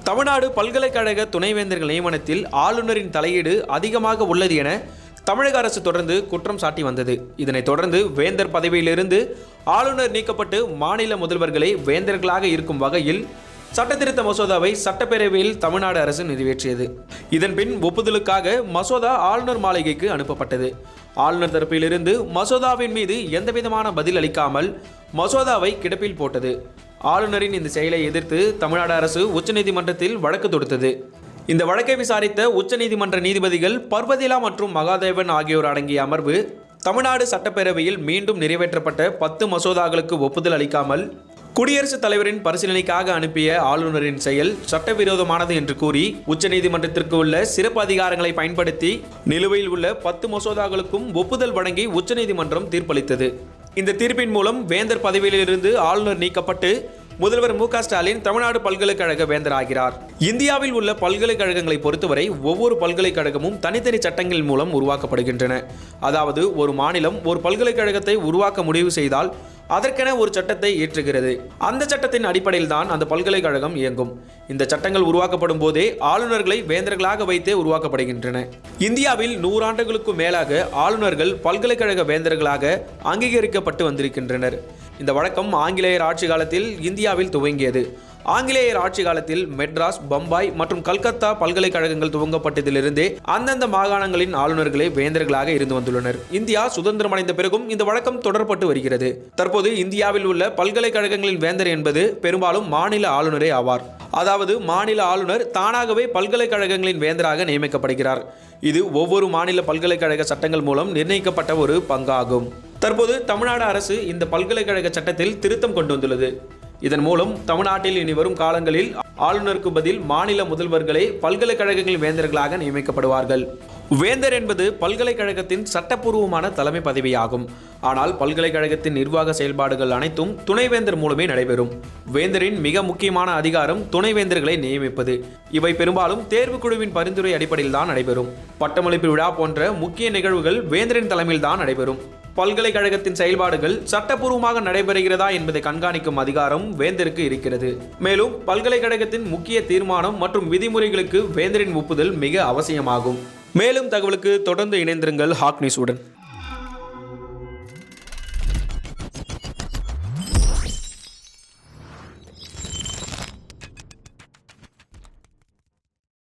தமிழ்நாடு பல்கலைக்கழக துணைவேந்தர்கள் நியமனத்தில் ஆளுநரின் தலையீடு அதிகமாக உள்ளது என தமிழக அரசு தொடர்ந்து குற்றம் சாட்டி வந்தது. இதனைத் தொடர்ந்து வேந்தர் பதவியிலிருந்து ஆளுநர் நீக்கப்பட்டு மாநில முதல்வர்களே வேந்தர்களாக இருக்கும் வகையில் சட்டத்திருத்த மசோதாவை சட்டப்பேரவையில் தமிழ்நாடு அரசு நிறைவேற்றியது. இதன்பின் ஒப்புதலுக்காக மசோதா ஆளுநர் மாளிகைக்கு அனுப்பப்பட்டது. ஆளுநர் தரப்பிலிருந்து மசோதாவின் மீது எந்தவிதமான பதில் அளிக்காமல் மசோதாவை கிடப்பில் போட்டது. ஆளுநரின் இந்த செயலை எதிர்த்து தமிழ்நாடு அரசு உச்சநீதிமன்றத்தில் வழக்கு தொடுத்தது. இந்த வழக்கை விசாரித்த உச்சநீதிமன்ற நீதிபதிகள் பர்வதிலா மற்றும் மகாதேவன் ஆகியோர் அடங்கிய அமர்வு தமிழ்நாடு சட்டப்பேரவையில் மீண்டும் நிறைவேற்றப்பட்ட 10 மசோதாக்களுக்கு ஒப்புதல் அளிக்காமல் குடியரசுத் தலைவரின் பரிசீலனைக்காக அனுப்பிய ஆளுநரின் செயல் சட்டவிரோதமானது என்று கூறி உச்சநீதிமன்றத்திற்கு உள்ள சிறப்பு அதிகாரங்களை பயன்படுத்தி நிலுவையில் உள்ள 10 மசோதாக்களுக்கும் ஒப்புதல் வழங்கி உச்சநீதிமன்றம் தீர்ப்பளித்தது. இந்த தீர்ப்பின் மூலம் வேந்தர் பதவியிலிருந்து ஆளுநர் நீக்கப்பட்டு முதல்வர் மு.க. ஸ்டாலின் தமிழ்நாடு பல்கலைக்கழக வேந்தராகிறார். இந்தியாவில் உள்ள பல்கலைக்கழகங்களை பொறுத்தவரை ஒவ்வொரு பல்கலைக்கழகமும் தனித்தனி சட்டங்கள் மூலம் உருவாக்கப்படுகின்றன. அதாவது ஒரு மாநிலம் ஒரு பல்கலைக்கழகத்தை உருவாக்க முடிவு செய்தால் அதற்கென ஒரு சட்டத்தை இயற்றுகிறது. அந்த சட்டத்தின் அடிப்படையில் தான் அந்த பல்கலைக்கழகம் இயங்கும். இந்த சட்டங்கள் உருவாக்கப்படும் போதே ஆளுநர்களை வேந்தர்களாக வைத்தே உருவாக்கப்படுகின்றன. இந்தியாவில் 100 ஆண்டுகளுக்கு மேலாக ஆளுநர்கள் பல்கலைக்கழக வேந்தர்களாக அங்கீகரிக்கப்பட்டு வந்திருக்கின்றனர். இந்த வழக்கம் ஆங்கிலேயர் ஆட்சி காலத்தில் இந்தியாவில் துவங்கியது. ஆங்கிலேயர் ஆட்சி காலத்தில் மெட்ராஸ், பம்பாய் மற்றும் கல்கத்தா பல்கலைக்கழகங்கள் துவங்கப்பட்டதிலிருந்தே அந்தந்த மாகாணங்களின் ஆளுநர்களே வேந்தர்களாக இருந்து வந்துள்ளனர். இந்தியா சுதந்திரம் அடைந்த பிறகும் இந்த வழக்கம் தொடரப்பட்டு வருகிறது. தற்போது இந்தியாவில் உள்ள பல்கலைக்கழகங்களின் வேந்தர் என்பது பெரும்பாலும் மாநில ஆளுநரே ஆவார். அதாவது மாநில ஆளுநர் தானாகவே பல்கலைக்கழகங்களின் வேந்தராக நியமிக்கப்படுகிறார். இது ஒவ்வொரு மாநில பல்கலைக்கழக சட்டங்கள் மூலம் நிர்ணயிக்கப்பட்ட ஒரு பங்காகும். தற்போது தமிழ்நாடு அரசு இந்த பல்கலைக்கழக சட்டத்தில் திருத்தம் கொண்டு வந்துள்ளது. இதன் மூலம் தமிழ்நாட்டில் இனி வரும் காலங்களில் ஆளுநருக்கு பதில் மாநில முதல்வர்களே பல்கலைக்கழகங்களின் வேந்தர்களாக நியமிக்கப்படுவார்கள். வேந்தர் என்பது பல்கலைக்கழகத்தின் சட்டப்பூர்வமான தலைமை பதவியாகும். ஆனால் பல்கலைக்கழகத்தின் நிர்வாக செயல்பாடுகள் அனைத்தும் துணைவேந்தர் மூலமே நடைபெறும். வேந்தரின் மிக முக்கியமான அதிகாரம் துணைவேந்தர்களை நியமிப்பது. இவை பெரும்பாலும் தேர்வுக்குழுவின் பரிந்துரை அடிப்படையில் தான் நடைபெறும். பட்டமளிப்பு விழா போன்ற முக்கிய நிகழ்வுகள் வேந்தரின் தலைமையில் தான் நடைபெறும். பல்கலைக்கழகத்தின் செயல்பாடுகள் சட்டப்பூர்வமாக நடைபெறுகிறதா என்பதை கண்காணிக்கும் அதிகாரம் வேந்தருக்கு இருக்கிறது. மேலும் பல்கலைக்கழகத்தின் முக்கிய தீர்மானம் மற்றும் விதிமுறைகளுக்கு வேந்தரின் ஒப்புதல் மிக அவசியமாகும். மேலும் தகவலுக்கு தொடர்ந்து இணைந்திருங்கள் ஹாக் நியூஸுடன்.